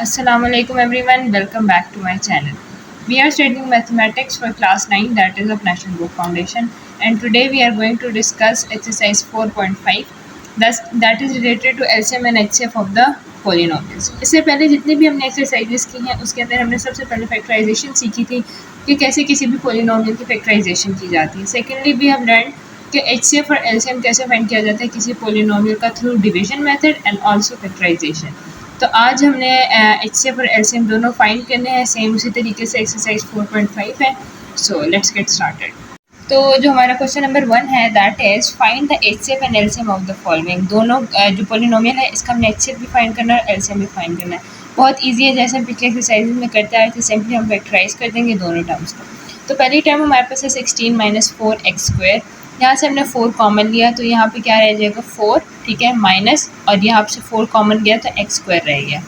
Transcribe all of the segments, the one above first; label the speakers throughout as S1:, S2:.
S1: Assalamualaikum everyone, welcome back to my channel. We are studying mathematics for class 9, that is of National Book Foundation, and today we are going to discuss exercise 4.5, thus that is related to LCM and HCF of the polynomials. इससे पहले जितनी भी हमने exercises की हैं उसके अंदर हमने सबसे पहले फैक्टराइजेशन सीखी थी कि कैसे किसी भी पोलिनोमियल की फैक्टराइजेशन की जाती है. सेकेंडली भी हम लर्न कि HCF और LCM कैसे फाइंड किया जाता है किसी पोलिनोमियल का through division method and also factorisation. तो आज हमने HCF और LCM दोनों फाइंड करने हैं सेम उसी तरीके से. एक्सरसाइज 4.5 है. So let's get started. तो जो हमारा क्वेश्चन नंबर 1 है that is find the HCF and LCM of the following. दोनों जो पोलिनोमियल है इसका हमने HCF भी फाइंड करना है और LCM भी फाइंड करना है. बहुत ईजी है, जैसे हम पिछले एक्सरसाइज में करते आए थे. सिंपली हम फैक्टराइज कर देंगे दोनों टर्म्स को. तो पहली टर्म हमारे पास है 16 - 4x². यहाँ से हमने 4 कॉमन लिया तो यहाँ पे क्या रह जाएगा 4, ठीक है, माइनस, और यहाँ से 4 कॉमन गया तो x² रह गया.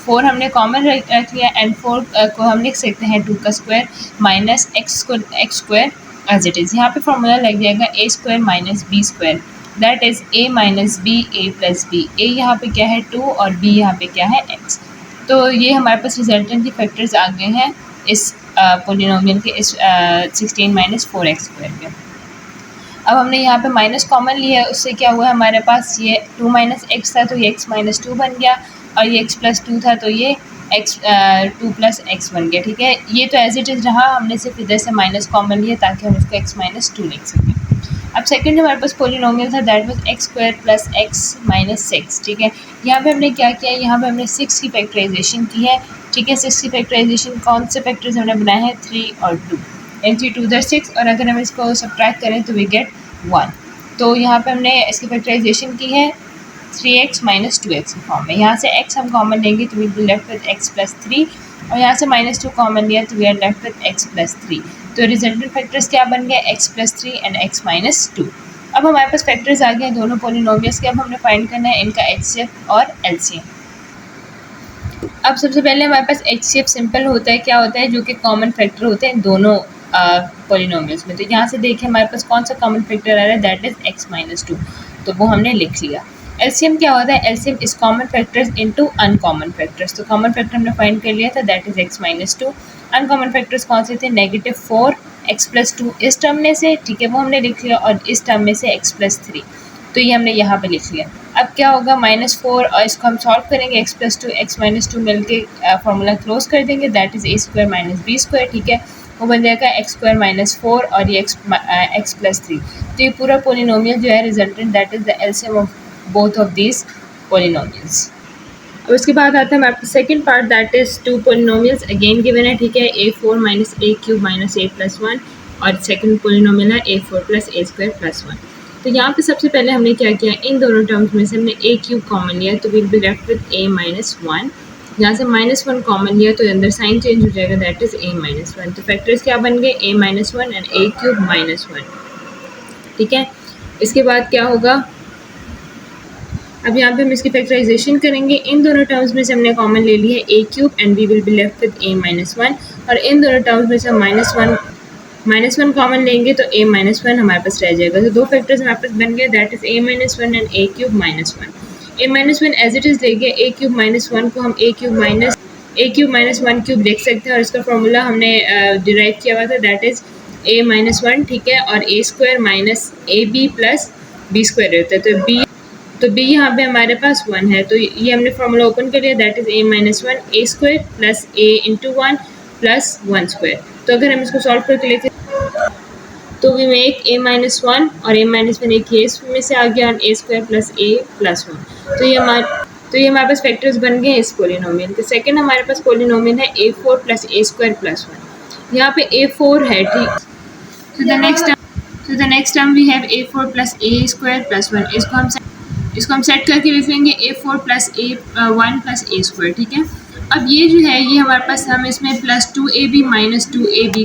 S1: 4 हमने कॉमन रख लिया एंड 4 को हम लिख सकते हैं 2 का square minus x² as it is. यहाँ पे फॉर्मूला लग जाएगा a² - b², that is a - b a + b. a यहाँ पे क्या है 2 और b यहाँ पे क्या है x. तो ये हमारे पास रिजल्टेंट के फैक्टर्स आ गए हैं इस पोलिनोमियल के, इस 16 - 4x² के. अब हमने यहाँ पे माइनस कॉमन लिया है, उससे क्या हुआ हमारे पास ये 2 - x था तो ये x - 2 बन गया, और ये x + 2 था तो ये 2 + x बन गया. ठीक है, ये तो एज इट इज़ रहा, हमने सिर्फ इधर से माइनस कॉमन लिया ताकि हम इसको x - 2 लिख सकें. अब सेकंड हमारे पास पोलिनोमियल था दैट वाज x² + x - 6. ठीक है, यहाँ पे हमने क्या किया, यहाँ पे हमने 6 की फैक्टराइजेशन की है. ठीक है, 6 की फैक्टराइजेशन कौन से फैक्टर्स हमने बनाए हैं 3 और 2. एंड 3 2 = 6, और अगर हम इसको सब्ट्रैक्ट करें तो वी गेट 1. तो यहाँ पे हमने इसकी फैक्टराइजेशन की है 3x - 2x के फॉर्म में. यहाँ से x हम कॉमन लेंगे तो we will be left with x + 3, और यहाँ से -2 कॉमन लिया तो we are left with x + 3. तो रिजल्टेंट फैक्टर्स क्या बन गए x + 3 एंड x - 2. अब हमारे पास फैक्टर्स आ गए हैं दोनों पोलिनोमियल्स के. अब हमने फाइंड करना है इनका HCF और LCM. अब सबसे पहले हमारे पास HCF सिंपल होता है, क्या होता है, जो कि कॉमन फैक्टर होते हैं दोनों पोलिनोमियल्स में. तो यहाँ से देखिए हमारे पास कौन सा कॉमन फैक्टर आ रहा है दैट इज़ x - 2, तो वो हमने लिख लिया. LCM क्या होता है, LCM is common factors into uncommon factors. तो कॉमन फैक्टर हमने फाइंड कर लिया था that is x - 2. Uncommon factors कौन से थे, -4 x + 2 इस टर्म में से, ठीक है, वो हमने लिख लिया, और इस टर्म में से x + 3, तो ये हमने यहाँ पे लिख लिया. अब क्या होगा -4, और इसको हम सॉल्व करेंगे x + 2 x - 2 मिल के फार्मूला क्लोज कर देंगे दैट इज़ a² - b². ठीक है, वो बन जाएगा x² - 4 और ये x + 3. तो ये पूरा पोलिनोमियल जो है resultant that is the LCM of both of these polynomials. और उसके बाद आता है हमारे second part that is 2 polynomials again given है. ठीक है, a4 - a³ - a + 1, और सेकंड पोलिनोमियल है a4 + a² + 1. तो यहाँ पे सबसे पहले हमने क्या किया, इन दोनों टर्म्स में से हमने a³ कॉमन लिया तो will be left with a - 1. यहाँ से -1 कॉमन लिया तो अंदर साइन चेंज हो जाएगा दैट इज़ a - 1. तो फैक्टर्स क्या बन गए a - 1 एंड a³ - 1. ठीक है, इसके बाद क्या होगा, अब यहाँ पे हम इसकी फैक्टराइजेशन करेंगे. इन दोनों टर्म्स में से हमने कॉमन ले लिया है a³ and we will be left with a - 1, और इन दोनों टर्म्स में से हम -1 कॉमन लेंगे तो a - 1 हमारे पास रह जाएगा. तो दो फैक्टर्स हमारे पास बन गए that is a - 1 and a³ - 1. a - 1 as it is लेके a³ - 1 को हम a³ - 1³ लिख सकते हैं, और इसका फॉर्मूला हमने डिराइव किया हुआ था दैट इज़ a - 1, ठीक है, और a² - ab + b² रहता है. तो b यहाँ पे हमारे पास 1 है, तो ये हमने फॉर्मूला ओपन कर लिया that is a - 1 a² + a × 1 + 1². तो अगर हम इसको सॉल्व करके लेते तो वी मेक a - 1 और a - 1 एक ये इसमें से आ गया, और a² + a + 1. तो ये हमारे पास फैक्टर्स बन गए इस पोलिनोमियल के. सेकंड हमारे पास पोलिनोमियल है a4 + a² + 1. यहाँ पे a4 है, ठीक. So the next term we have a4 + a² + 1. इसको हम सेट करके लिख लेंगे a4 + a1 + a². ठीक है, अब ये जो है ये हमारे पास, हम इसमें +2ab - 2ab,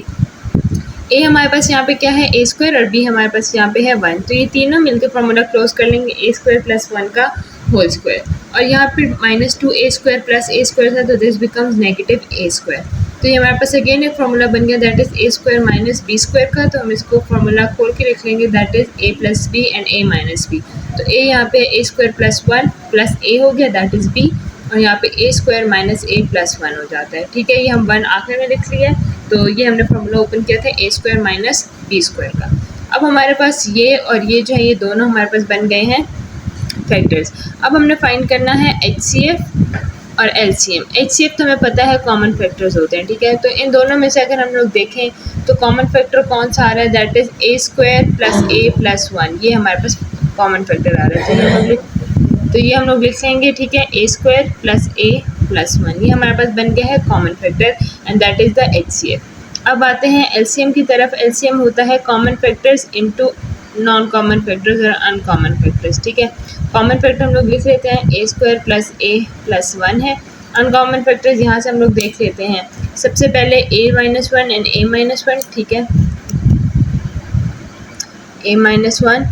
S1: a हमारे पास यहाँ पे क्या है a² और b हमारे पास यहाँ पे है 1. तो ये तीनों मिलकर फॉर्मूला क्लोज कर लेंगे a² + 1 का होल स्क्वायर, और यहाँ पे -2a² + a² था तो दिस बिकम्स -a². तो ये हमारे पास अगेन एक फॉर्मूला बन गया दैट इज़ a² - b² का. तो हम इसको फॉर्मूला खोल के लिख लेंगे that is a + b and a - b. तो a यहाँ पे a² + 1 + a हो गया दैट इज़ b, और यहाँ पे ए स्क्वायर माइनस ए प्लस 1 हो जाता है। ठीक है, ये हम 1 आखिर में लिख लिया है, तो ये हमने फॉर्मूला ओपन किया था ए स्क्वायर माइनस बी स्क्वायर का। अब हमारे पास ये और ये जो है, ये दोनों हमारे पास बन गए हैं फैक्टर्स। अब हमने फाइंड करना है HCF और LCM। HCF तो हमें पता है कॉमन फैक्टर्स होते हैं। ठीक है, तो इन दोनों में से अगर हम लोग देखें तो कॉमन फैक्टर कौन सा आ रहा है, that is a square plus A plus 1। ये हमारे पास कॉमन फैक्टर आ रहा है, तो ये हम लोग लिख लेंगे। ठीक है, ए स्क्वायर प्लस ए प्लस 1, ये हमारे पास बन गया है common factor and that is the HCF। अब आते हैं LCM की तरफ। LCM होता है common factors into non common factors और अनकॉमन फैक्टर्स। ठीक है, कॉमन फैक्टर हम लोग लिख लेते हैं ए स्क्वायर प्लस ए प्लस 1 है। अनकॉमन फैक्टर्स यहाँ से हम लोग देख लेते हैं। सबसे पहले a minus 1 and a minus 1। ठीक है, a minus 1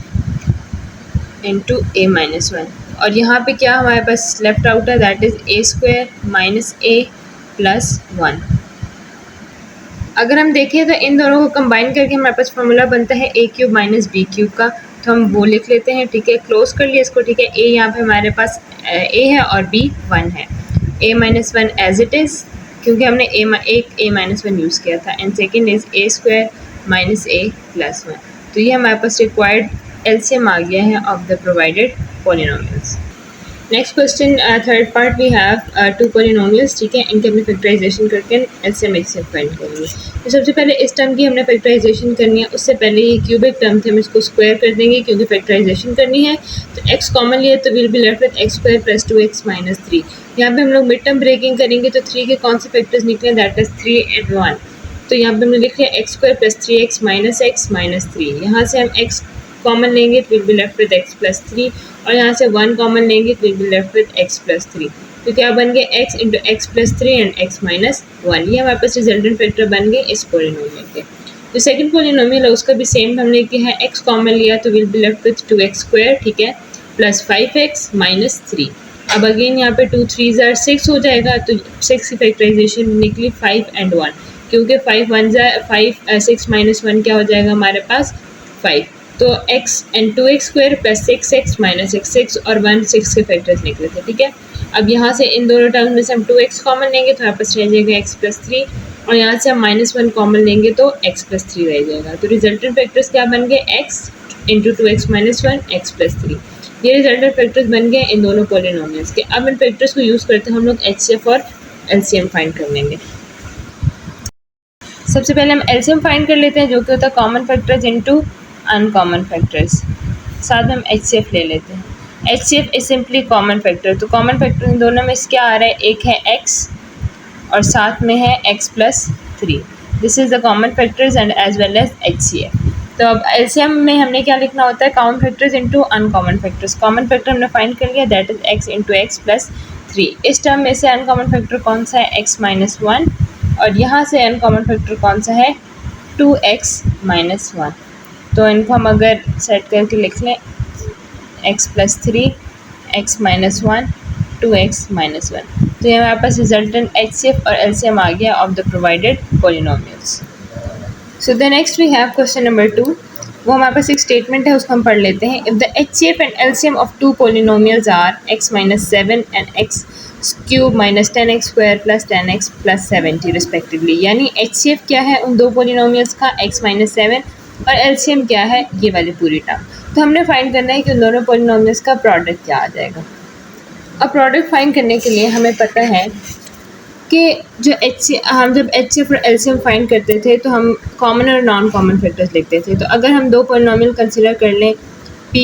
S1: into a minus 1, और यहाँ पे क्या हमारे पास लेफ्ट आउट है, that is a square minus a plus 1। अगर हम देखें तो इन दोनों को कंबाइन करके हमारे पास फॉर्मूला बनता है ए क्यूब माइनस बी क्यूब का, तो हम वो लिख लेते हैं। ठीक है, क्लोज कर लिया इसको। ठीक है, ए यहाँ पे हमारे पास ए है और बी 1 है। ए माइनस 1 एज इट इज़, क्योंकि हमने एक ए माइनस 1 यूज़ किया था, and second is a square minus A plus 1। तो ये हमारे पास रिक्वायर्ड LCM आ गया है of the provided polynomials. Next question, third part we have two polynomials. ठीक है, इनके हमने फैक्टराइजेशन करके LCM HCF फाइंड करेंगे। तो सबसे पहले इस टर्म की हमने फैक्टराइजेशन करनी है, उससे पहले ये क्यूबिक टर्म थे, हम इसको स्क्वायर कर देंगे क्योंकि फैक्टराइजेशन करनी है। तो x कॉमन लिया तो will be left with x square plus 2x minus 3। यहाँ पे हम लोग मिड टर्म ब्रेकिंग करेंगे तो 3 के कौन से फैक्टर्स निकले, दैट इज 3 एंड 1। तो यहाँ पे हमने लिख लिया x square plus 3x minus 3। यहाँ से हम x कॉमन लेंगे तो will be left with x plus 3, और यहाँ से 1 कॉमन लेंगे तो will be left with x plus 3। तो क्या बन गए, x into x plus 3 and x minus 1। ये हमारे पास रिजल्टेंट फैक्टर बन गए इस पॉलिनोमियल के। जो सेकंड पॉलिनोमियल है उसका भी सेम हमने किया है, x कॉमन लिया तो will be left with 2x square. ठीक है, प्लस 5x माइनस 3। अब अगेन यहाँ पे 2 3 ज़ार 6 हो जाएगा, तो 6 की फैक्टराइजेशन निकली 5 एंड 1, क्योंकि 5 1 ज़ार 5 6 माइनस 1 क्या हो जाएगा हमारे पास 5। तो x and 2x square plus 6x minus 6 और 1 6 के फैक्टर्स निकले थे। ठीक है, अब यहाँ से इन दोनों टर्म्स में से हम 2x कॉमन लेंगे तो यहाँ पर रह जाएगा x प्लस 3, और यहाँ से हम माइनस 1 कॉमन लेंगे तो x प्लस 3 रह जाएगा। तो रिजल्टेंट फैक्टर्स क्या बन गए, x into 2x minus 1 x plus 3। ये रिजल्टेंट फैक्टर्स बन गए इन दोनों पॉलिनोमियल्स के। अब इन फैक्टर्स को यूज़ करते हम लोग HCF और LCM फाइंड कर लेंगे। सबसे पहले हम LCM फाइंड कर लेते हैं, जो कि होता है common factors into uncommon factors. साथ में हम HCF ले लेते हैं। HCF is simply common factor. तो कॉमन फैक्टर इन दोनों में क्या आ रहा है, एक है x और साथ में है x plus 3। This is the common factors and as well as HCF। तो अब LCM में हमने क्या लिखना होता है, common factors into uncommon factors. Common factor हमने फाइंड कर लिया, that is x into x plus 3। इस टर्म में से अनकॉमन फैक्टर कौन सा है, x माइनस 1, और यहाँ से अनकॉमन फैक्टर कौन सा है, 2x माइनस 1। तो इनको हम अगर सेट करके लिख लें, x plus 3 x minus 1 2x minus 1। तो ये हमारे पास रिजल्टेंट HCF और LCM आ गया of the provided polynomials. So the next we have question number 2। वो हमारे पास एक स्टेटमेंट है, उसको हम पढ़ लेते हैं। If the HCF and LCM of two polynomials are x minus 7 and x cube minus 10x square plus 10x plus 70 respectively. यानी HCF क्या है उन दो पॉलिनोमियल्स का, x माइनस 7, और LCM क्या है, ये वाली पूरी टर्म। तो हमने फाइंड करना है कि उन दोनों पॉलिनोमियल्स का प्रोडक्ट क्या आ जाएगा। अब प्रोडक्ट फाइंड करने के लिए हमें पता है कि हम जब HCF और LCM फाइंड करते थे तो हम कॉमन और नॉन कॉमन फैक्टर्स लिखते थे। तो अगर हम दो पॉलिनोमियल कंसिडर कर लें, P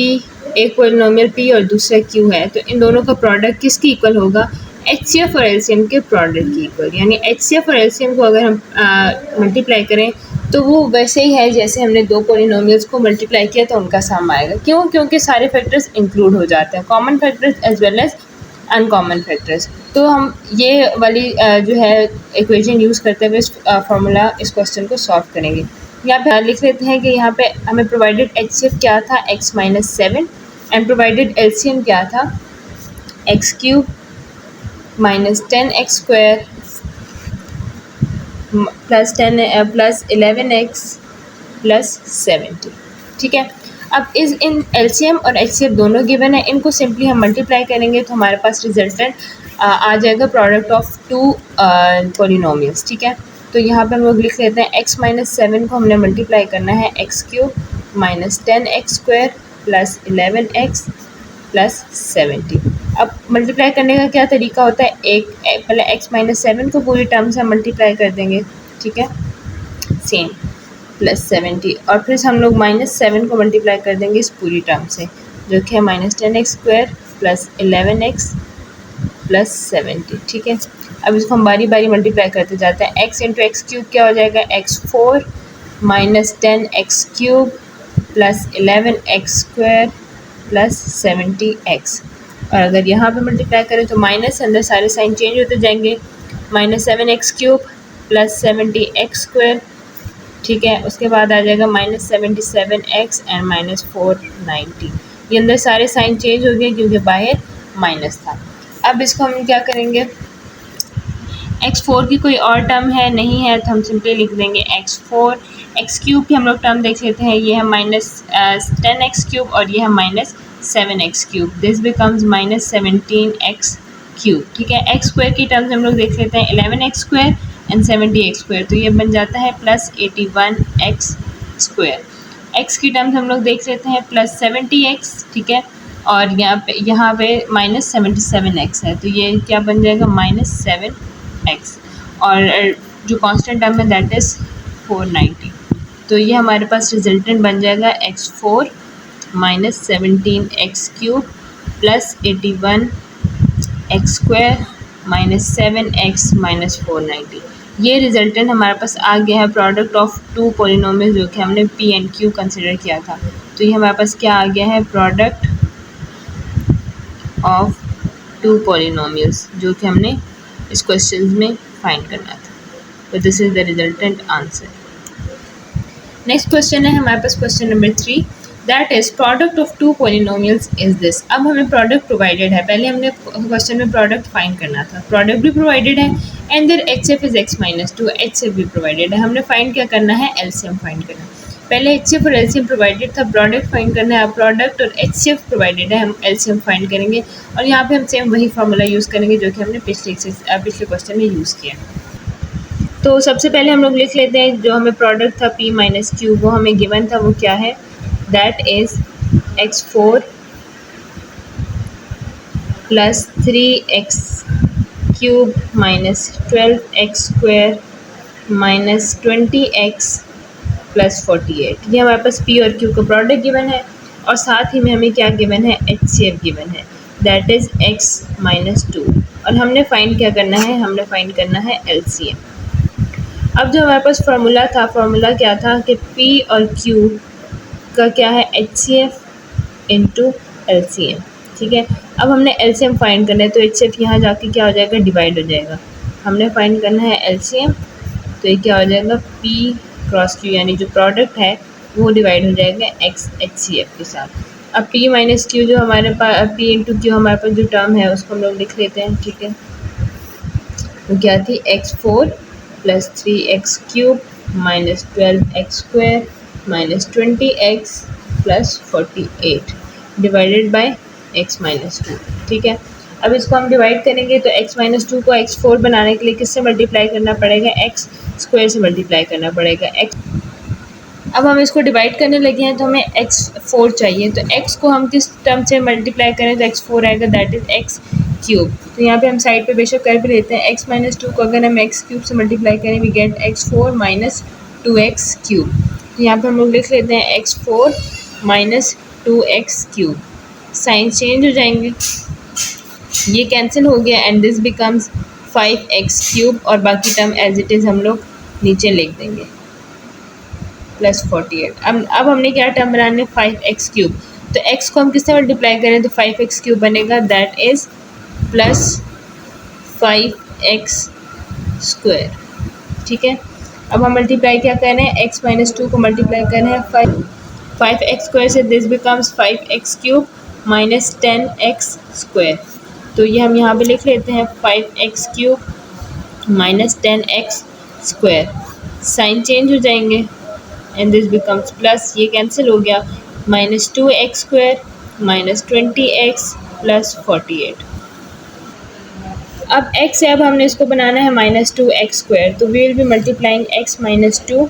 S1: एक पॉलिनोमियल P और दूसरा Q है, तो इन दोनों का प्रोडक्ट किसके इक्वल होगा, HCF और LCM के प्रोडक्ट की इक्वल। यानी HCF और LCM को अगर हम मल्टीप्लाई करें तो वो वैसे ही है जैसे हमने दो पॉलिनोमियल्स को मल्टीप्लाई किया तो उनका सम आएगा। क्यों, क्योंकि सारे फैक्टर्स इंक्लूड हो जाते हैं, common factors as well as uncommon factors. तो हम ये वाली जो है इक्वेशन यूज़ करते हुए इस फार्मूला इस क्वेश्चन को सॉल्व करेंगे। यहाँ पे लिख लेते हैं कि यहाँ पे हमें प्रोवाइडेड HCF क्या था, x minus 7, and provided LCM क्या था, x cube minus 10x square plus 11x plus 70। ठीक है, अब इन LCM और HCF दोनों गिवन है, इनको सिंपली हम मल्टीप्लाई करेंगे तो हमारे पास रिजल्टेंट आ जाएगा प्रोडक्ट ऑफ टू पॉलिनोमियल्स, ठीक है। तो यहाँ पे हम लोग लिख लेते हैं x माइनस 7 को हमने मल्टीप्लाई करना है x cube minus 10x square plus 11x plus 70। अब मल्टीप्लाई करने का क्या तरीका होता है, पहले x माइनस 7 को पूरी टर्म से मल्टीप्लाई कर देंगे, ठीक है, सेम प्लस 70, और फिर हम लोग माइनस 7 को मल्टीप्लाई कर देंगे इस पूरी टर्म से, जो कि है minus 10x square plus 11x plus 70, ठीक है। अब इसको हम बारी बारी मल्टीप्लाई करते जाते हैं। x इंटू एक्स क्यूब क्या हो जाएगा, x4 minus 10x cube plus 11x square plus 70x। और अगर यहाँ पे मल्टीप्लाई करें तो माइनस, अंदर सारे साइन चेंज होते जाएंगे, minus 7x cube plus 70x square, ठीक है। उसके बाद आ जाएगा माइनस 77x एंड माइनस 490। ये अंदर सारे साइन चेंज हो गए क्योंकि बाहर माइनस था। अब इसको हम क्या करेंगे, x4 की कोई और टर्म है नहीं है तो हम सिंपली लिख देंगे x4। एक्स क्यूब की हम लोग टर्म देख लेते हैं, ये है माइनस 10x क्यूब और ये है minus 7x cube, this becomes minus 17x cube, ठीक है। एक्स स्क्वायर की टर्म्स हम लोग देख लेते हैं 11x square and 70x square, तो ये बन जाता है प्लस 81x स्क्वायर। एक्स की टर्म्स हम लोग देख लेते हैं प्लस 70x, ठीक है, और यहाँ पे माइनस 77x है, तो ये क्या बन जाएगा माइनस 7x, और जो कांस्टेंट टर्म है दैट इज़ 490। तो ये हमारे पास रिजल्टेंट बन जाएगा x4 minus 17x cube plus 81x square minus 7x minus 490। ये रिजल्टेंट हमारे पास आ गया है प्रोडक्ट ऑफ टू पॉलिनोमियल जो कि हमने p एंड q कंसिडर किया था। तो ये हमारे पास क्या आ गया है, प्रोडक्ट ऑफ टू पॉलिनोमियल्स, जो कि हमने इस क्वेश्चन में फाइंड करना था। तो this is the resultant answer. Next question है हमारे पास question number 3, that is product of two polynomials is this. अब हमें प्रोडक्ट प्रोवाइडेड है, पहले हमने क्वेश्चन में प्रोडक्ट फाइंड करना था, प्रोडक्ट भी प्रोवाइडेड है and their HCF is x minus 2, HCF भी प्रोवाइडेड है। हमने फाइंड क्या करना है, LCM फाइंड करना है। पहले HCF और LCM प्रोवाइडेड था, प्रोडक्ट फाइंड करना है। अब प्रोडक्ट और HCF प्रोवाइडेड है, हम LCM फाइंड करेंगे और यहाँ पे हम सेम वही फार्मूला यूज़ करेंगे जो कि हमने पिछले क्वेश्चन में यूज़ किया। तो सबसे पहले हम लोग लिख लेते हैं जो हमें प्रोडक्ट था p माइनस क्यू, वो हमें गिवन था, वो क्या है, that is x4 plus 3x cube minus 12x square minus 20x plus 48। ये हमारे पास p और q का प्रोडक्ट गिवन है और साथ ही में हमें क्या गिवन है, HCF गिवन है, दैट इज x माइनस 2, और हमने फाइंड क्या करना है, हमने फाइंड करना है LCM। अब जो हमारे पास फार्मूला था, फार्मूला क्या था कि P और Q का क्या है, HCF इंटू LCM, ठीक है। अब हमने LCM फाइंड करना है तो HCF यहाँ जाके क्या हो जाएगा, डिवाइड हो जाएगा। हमने फाइंड करना है LCM, तो ये क्या हो जाएगा, P क्रॉस Q, यानी जो प्रोडक्ट है वो डिवाइड हो जाएगा HCF के साथ। अब P माइनस Q जो हमारे पास, P इंटू Q हमारे पास जो टर्म है उसको हम लोग लिख लेते हैं, ठीक है। वो क्या थी, x4 plus 3x cube minus 12x square minus 20x plus 48 divided by x minus 2, ठीक है। अब इसको हम डिवाइड करेंगे तो x माइनस 2 को x4 बनाने के लिए किससे मल्टीप्लाई करना पड़ेगा, x स्क्वायर से मल्टीप्लाई करना पड़ेगा। अब हम इसको डिवाइड करने लगे हैं तो हमें x4 चाहिए, तो x को हम किस टर्म से मल्टीप्लाई करें तो x4 आएगा, दैट इज x क्यूब। तो यहाँ पे हम साइड पे बेशक कर भी लेते हैं, x माइनस 2 को अगर हम x क्यूब से मल्टीप्लाई करें we get x4 minus 2x cube. तो यहाँ पे हम लोग लिख लेते हैं x4 minus 2x cube, sign change हो जाएंगे, ये कैंसिल हो गया and this becomes 5x cube, और बाकी टर्म एज इट इज़ हम लोग नीचे लिख देंगे प्लस 48। अब हमने क्या टर्म बनाने, 5x क्यूब, तो x को हम किससे मल्टीप्लाई करें तो 5x क्यूब बनेगा, that is plus 5x square, ठीक है। अब हम मल्टीप्लाई क्या कर रहे हैं, x माइनस 2 को मल्टीप्लाई कर रहे हैं 5x स्क्वायर से, this becomes 5x cube minus 10x square. तो ये हम यहाँ पे लिख लेते हैं 5x cube minus 10x square, sign change हो जाएंगे एंड दिस बिकम्स प्लस, ये कैंसिल हो गया, minus 2x square minus 20x plus 48। अब x है, अब हमने इसको बनाना है -2x², तो we will be multiplying x minus two,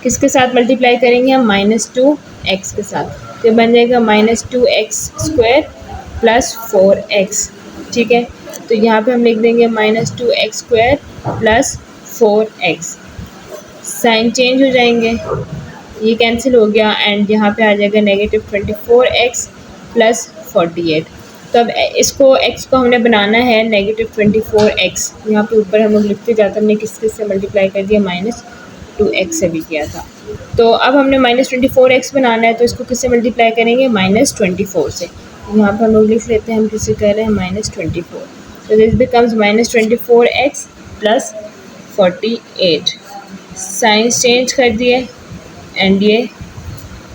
S1: किसके साथ मल्टीप्लाई करेंगे हम, -2x के साथ, तो बन जाएगा -2x² प्लस 4x। ठीक है, तो यहाँ पे हम लिख देंगे -2x² plus 4x, sign change हो जाएंगे, ये कैंसिल हो गया एंड यहाँ पे आ जाएगा -24x प्लस 48। तो अब इसको x को हमने बनाना है -24x, यहाँ पे ऊपर हम लोग लिखते जाते, हमने किस किस से मल्टीप्लाई कर दिया, -2x से भी किया था। तो अब हमने -24x बनाना है, तो इसको किससे मल्टीप्लाई करेंगे, -24 से। यहाँ पर हम लोग लिख लेते हैं, हम किससे कह रहे हैं, -24, तो this becomes -24x plus 48, science change कर दिए एंड ये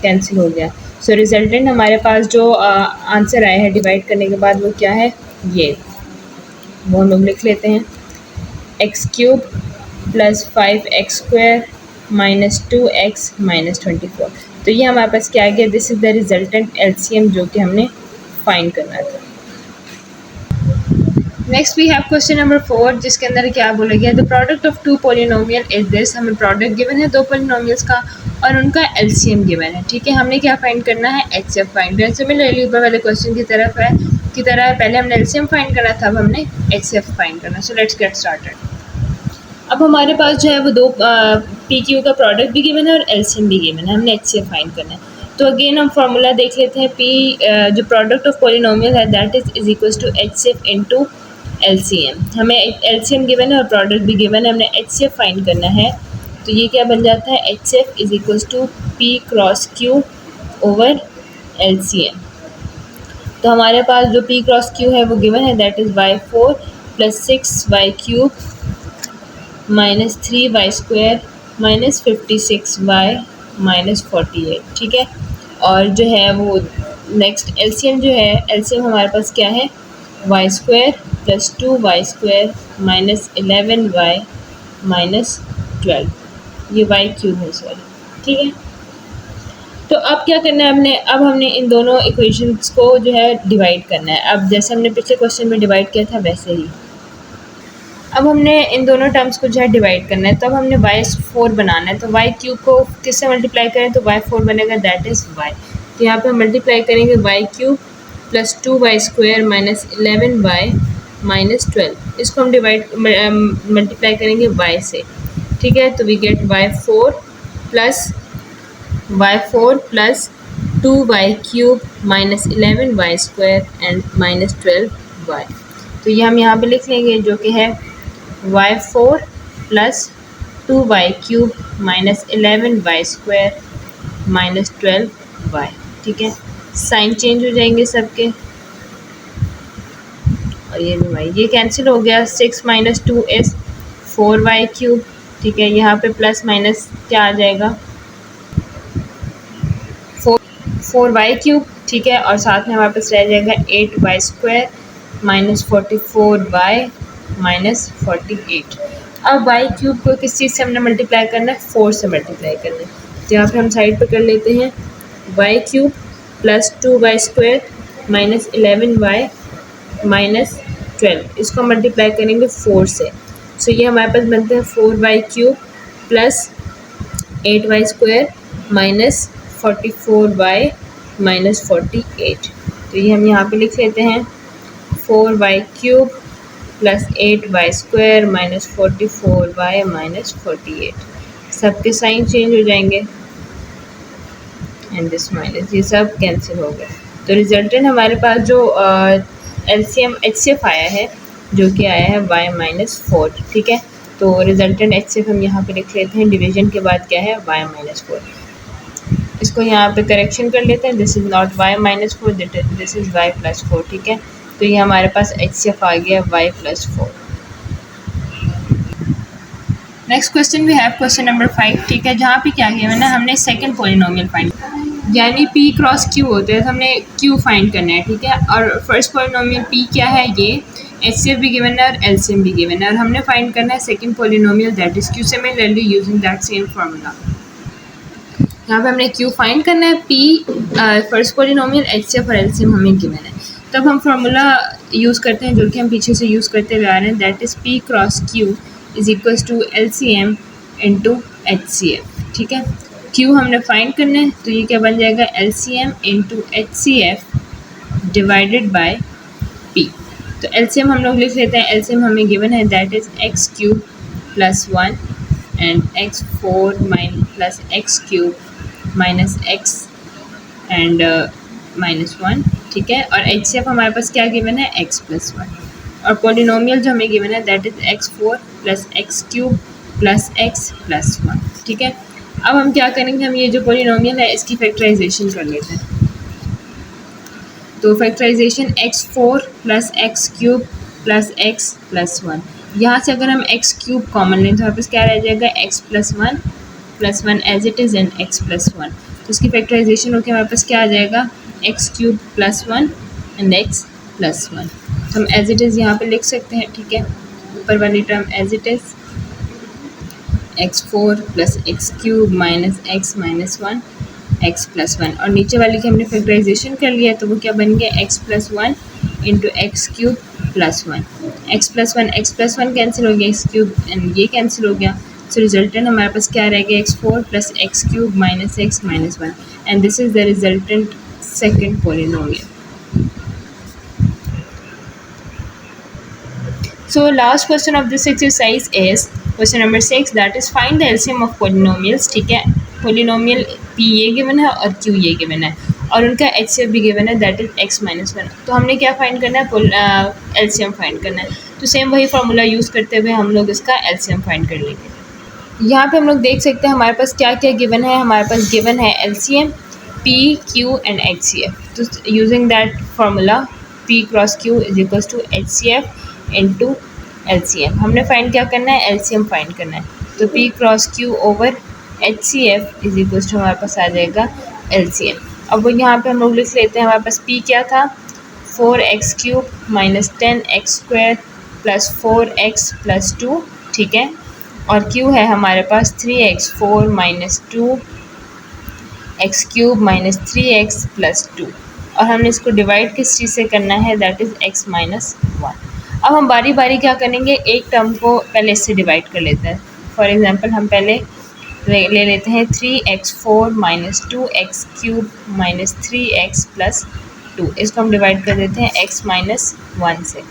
S1: कैंसिल हो गया। सो रिजल्टेंट हमारे पास जो आंसर आया है डिवाइड करने के बाद, वो क्या है, ये वो हम लोग लिख लेते हैं, x³ plus 5x² minus 2x minus 24। तो ये हमारे पास क्या आ गया, this is the resultant LCM जो कि हमने फाइंड करना था। Next we have question number 4, जिसके अंदर क्या बोला गया, the product of two polynomial is this. हमें प्रोडक्ट गिवन है दो पॉलिनोमियल्स का और उनका एलसीएम गिवन है। ठीक है, हमने क्या फाइंड करना है, एचसीएफ फाइंड करना। सिमिलरली ऊपर वाले क्वेश्चन की तरह पहले हमने एलसीएम फाइंड करना था, अब हमने एचसीएफ फाइंड करना। So let's get started. अब हमारे पास जो है वो दो पी क्यू का प्रोडक्ट भी गिवन है और एलसीएम भी गिवन है, हमने एचसीएफ फाइंड करना है। तो अगेन हम फार्मूला देख लेते हैं, पी जो प्रोडक्ट ऑफ पॉलिनोमियल है that is equals to HCF into LCM. हमें एलसीएम गिवन है और प्रोडक्ट भी गिवन है, हमने एचसीएफ फाइंड करना है। तो ये क्या बन जाता है, HCF is equals to P cross Q over LCM. तो हमारे पास जो पी क्रॉस क्यू है वो गिवन है, that is y4 plus 6y³ minus 3y² minus 56y minus 48। ठीक है, और जो है वो नेक्स्ट एलसीएम जो है, एलसीएम हमारे पास क्या है, y² plus 2y² minus 11y minus 12, ये y³ है सॉरी। ठीक है, तो अब क्या करना है अब हमने इन दोनों इक्वेशंस को जो है डिवाइड करना है। अब जैसे हमने पिछले क्वेश्चन में डिवाइड किया था वैसे ही अब हमने इन दोनों टर्म्स को जो है डिवाइड करना है। तो अब हमने y4 बनाना है, तो y³ को किससे मल्टीप्लाई करें, तो y4 बनेगा, दैट इज़ y। तो यहाँ पे हम मल्टीप्लाई करेंगे y³ plus 2y² minus 11y minus 12, इसको हम मल्टीप्लाई करेंगे y से। ठीक है, तो we get y4 plus 2y³ minus 11y² and minus 12y। तो ये हम यहाँ पे लिख लेंगे, जो कि है y4 plus 2y³ minus 11y² minus 12y। ठीक है, साइन चेंज हो जाएंगे सबके, और ये भी y, ये कैंसिल हो गया, 6 माइनस 2 इज़ 4y³। ठीक है, यहाँ पे प्लस माइनस क्या आ जाएगा, 4y³। ठीक है, और साथ में हमारे पास रह जाएगा 8y² माइनस 44y माइनस 48। अब y³ को किस चीज़ से हमने मल्टीप्लाई करना है, 4 से मल्टीप्लाई करना है। तो यहाँ पे हम साइड पे कर लेते हैं, y³ plus 2y² minus 11y minus 12, इसको मल्टीप्लाई करेंगे 4 से। सो ये हमारे पास बनते हैं 4y³ plus 8y² minus 44y minus 48। तो ये हम यहाँ पे लिख लेते हैं, 4y³ plus 8y² minus 44y minus 48, सबके साइन चेंज हो जाएंगे एंड दिस माइनस, ये सब कैंसिल हो गए। तो रिजल्टेंट हमारे पास जो एलसीएम एचसीएफ आया है, जो कि आया है y माइनस 4। ठीक है, तो रिजल्टेंट एचसीएफ हम यहाँ पे लिख लेते हैं, डिवीजन के बाद क्या है, y माइनस 4। इसको यहाँ पे करेक्शन कर लेते हैं, this is not y minus 4, this is y plus 4। ठीक है, तो ये हमारे पास एचसीएफ आ गया y plus 4। Next question we have question number 5। ठीक है, जहाँ पे क्या किया मैंने, हमने सेकंड पॉलिनोमियल फाइंड, यानी p क्रॉस q होते हैं, तो हमने q फाइंड करना है। ठीक है, और फर्स्ट पॉलिनोमियल p क्या है, ये एचसीएफ भी गिवन है और एलसीएम भी गिवन है, और हमने फाइंड करना है second polynomial that is q, similarly using that same formula. यहाँ पे हमने q फाइंड करना है, p फर्स्ट पॉलिनोमियल, एचसीएफ और एलसीएम हमें गिवन है। तब हम फार्मूला यूज़ करते हैं, जो कि हम पीछे से यूज़ करते हुए आ रहे हैं, that is P cross Q is equals to LCM into HCF। ठीक है, Q हमने फाइंड करना है, तो ये क्या बन जाएगा, LCM into HCF divided by P। तो LCM हम लोग लिख लेते हैं, LCM हमें गिवन है, that is x cube plus 1 and x4 plus x cube minus x and -1। ठीक है, और HCF हमारे पास क्या गिवन है, x प्लस 1। और पोलिनोमियल जो हमें गिवन है, that is x4 plus x cube plus x plus 1। ठीक है, अब हम क्या करेंगे, हम ये जो पोलिनोमियल है इसकी फैक्टराइजेशन कर लेते हैं। तो factorisation x4 plus x cube plus x plus 1, यहाँ से अगर हम एक्स क्यूब कॉमन लें तो हमारे पास क्या रह जाएगा, x plus one as it is and x plus 1। तो इसकी फैक्टराइजेशन होकर हमारे पास क्या आ जाएगा, x cube plus 1 and x plus 1। तो हम एज इट इज़ यहाँ पे लिख सकते हैं। ठीक है, ऊपर वाली term as it is x4 plus x cube minus x minus 1 x plus 1, और नीचे वाली की हमने फैक्टराइजेशन कर लिया, तो वो क्या बन गया, x plus 1 into x cube plus 1। X plus 1 cancel हो गया, एक्स क्यूब एंड ये कैंसिल हो गया, सो रिजल्टेंट हमारे पास क्या रह गया, x4 plus x cube minus x minus 1, and this is the resultant second polynomial. So last question of this exercise is question number 6, that is find the LCM of polynomials। ठीक है, polynomial P ये given है और Q ये given है और उनका HCF भी गिवन है, दैट इज x माइनस 1। तो हमने क्या फाइंड करना है, LCM फाइंड करना है। तो सेम वही फार्मूला यूज़ करते हुए हम लोग इसका LCM फाइंड कर लेंगे। यहाँ पे हम लोग देख सकते हैं हमारे पास क्या क्या गिवन है, हमारे पास गिवन है LCM P Q and HCF। तो using that formula P cross Q is equals to HCF into LCM। हमने फाइंड क्या करना है, LCM फाइंड करना है। तो P cross Q over HCF is equals to हमारे पास आ जाएगा LCM। अब वो यहाँ पे हम लोग लिख लेते हैं, हमारे पास P क्या था, 4x cube minus 10x square plus 4x plus 2। ठीक है, और Q है हमारे पास 3x4 minus 2x cube minus 3x plus 2, और हमने इसको डिवाइड किस चीज़ से करना है, दैट इज़ x माइनस 1। अब हम बारी बारी क्या करेंगे, एक टर्म को पहले इससे डिवाइड कर लेते हैं। फॉर एग्जांपल हम पहले ले लेते हैं 3x4 minus 2x cube minus 3x plus 2, इसको हम डिवाइड कर देते हैं x माइनस 1 से।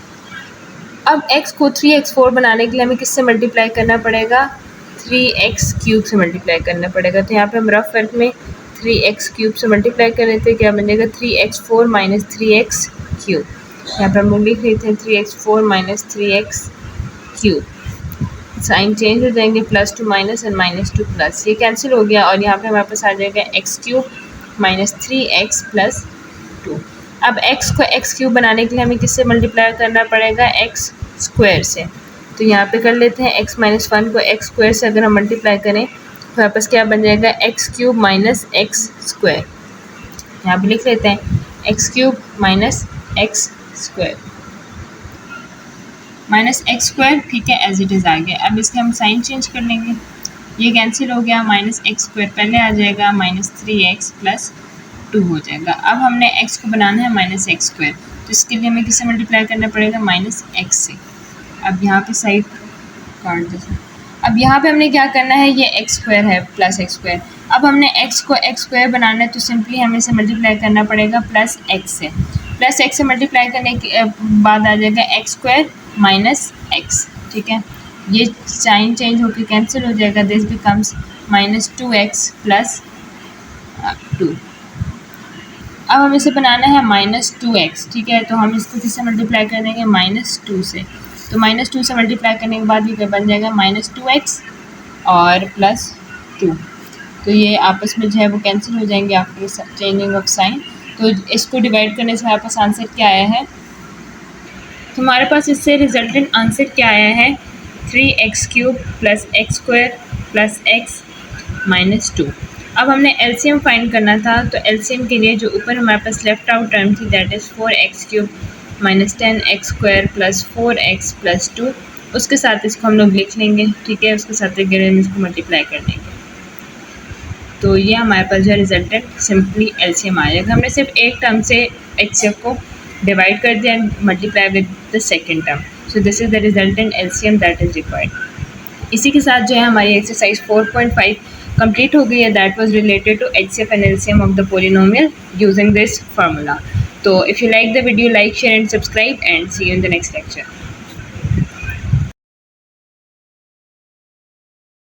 S1: अब x को 3x4 बनाने के लिए हमें किससे मल्टीप्लाई करना पड़ेगा, 3x क्यूब से मल्टीप्लाई करना पड़ेगा। तो यहाँ पे हम रफ वर्क में 3x क्यूब से मल्टीप्लाई कर लेते हैं, क्या बन जाएगा, 3x4 माइनस 3x क्यूब। यहाँ पर हम लोग लिख लेते हैं 3x4 minus 3x cube, sign change हो जाएंगे, plus two minus and minus two plus, ये कैंसिल हो गया, और यहाँ पे हमारे पास आ जाएगा x cube minus 3x plus 2। अब x को एक्स क्यूब बनाने के लिए हमें किससे मल्टीप्लाई करना पड़ेगा, एक्स स्क्वायर से। तो यहाँ पे कर लेते हैं x माइनस 1 को एक्स स्क्वायर से अगर हम मल्टीप्लाई करें तो हमारे पास क्या बन जाएगा, x cube minus x square. यहाँ पे लिख लेते हैं x cube minus x square minus x square. ठीक है, एज इट इज़ आ गया। अब इसके हम साइन चेंज कर लेंगे, ये कैंसिल हो गया, माइनस एक्स स्क्वायर पहले आ जाएगा, माइनस 3x प्लस 2 हो जाएगा। अब हमने x को बनाना है माइनस एक्स स्क्वायर, तो इसके लिए हमें किससे मल्टीप्लाई करना पड़ेगा, माइनस एक्स से। अब यहाँ पे साइड काट देते। अब यहाँ पे हमने क्या करना है, ये एक्स स्क्वायर है प्लस एक्स स्क्वायर। अब हमने x को एक्स स्क्वायर बनाना है, तो सिंपली हमें इसे मल्टीप्लाई करना पड़ेगा प्लस एक्स से। प्लस एक्स से मल्टीप्लाई करने के बाद आ जाएगा एक्स स्क्वायर माइनस एक्स। ठीक है, ये साइन चेंज होकर कैंसिल हो जाएगा, this becomes minus 2x plus 2। अब हम इसे बनाना है माइनस 2x। ठीक है, तो हम इसको किससे मल्टीप्लाई कर देंगे, माइनस 2 से। तो माइनस 2 से मल्टीप्लाई करने के बाद ये बन जाएगा माइनस 2x और प्लस 2। तो ये आपस में जो है वो कैंसिल हो जाएंगे आफ्टर चेंजिंग ऑफ साइन। तो इसको डिवाइड करने से हमारे पास आंसर क्या आया है, तो हमारे पास इससे रिजल्टेंट आंसर क्या आया है, 3x cube plus x square plus x minus 2। अब हमने LCM फाइंड करना था, तो LCM के लिए जो ऊपर हमारे पास लेफ्ट आउट टर्म थी, that is 4x cube minus 10x square plus 4x plus 2, उसके साथ इसको हम लोग लिख लेंगे। ठीक है, उसके साथ हम इसको मल्टीप्लाई कर देंगे, तो ये हमारे पास जो रिजल्टेंट सिंपली LCM आ जाएगा। हमने सिर्फ एक टर्म से HCF को डिवाइड कर दिया and multiply with the second term. So this is the resultant LCM that is required. इसी के साथ जो है हमारी एक्सरसाइज 4.5 कंप्लीट हो गई है. That was related to HCF and LCM of the polynomial using this formula. तो इफ you like the video, like, share and subscribe, and see you in the next lecture.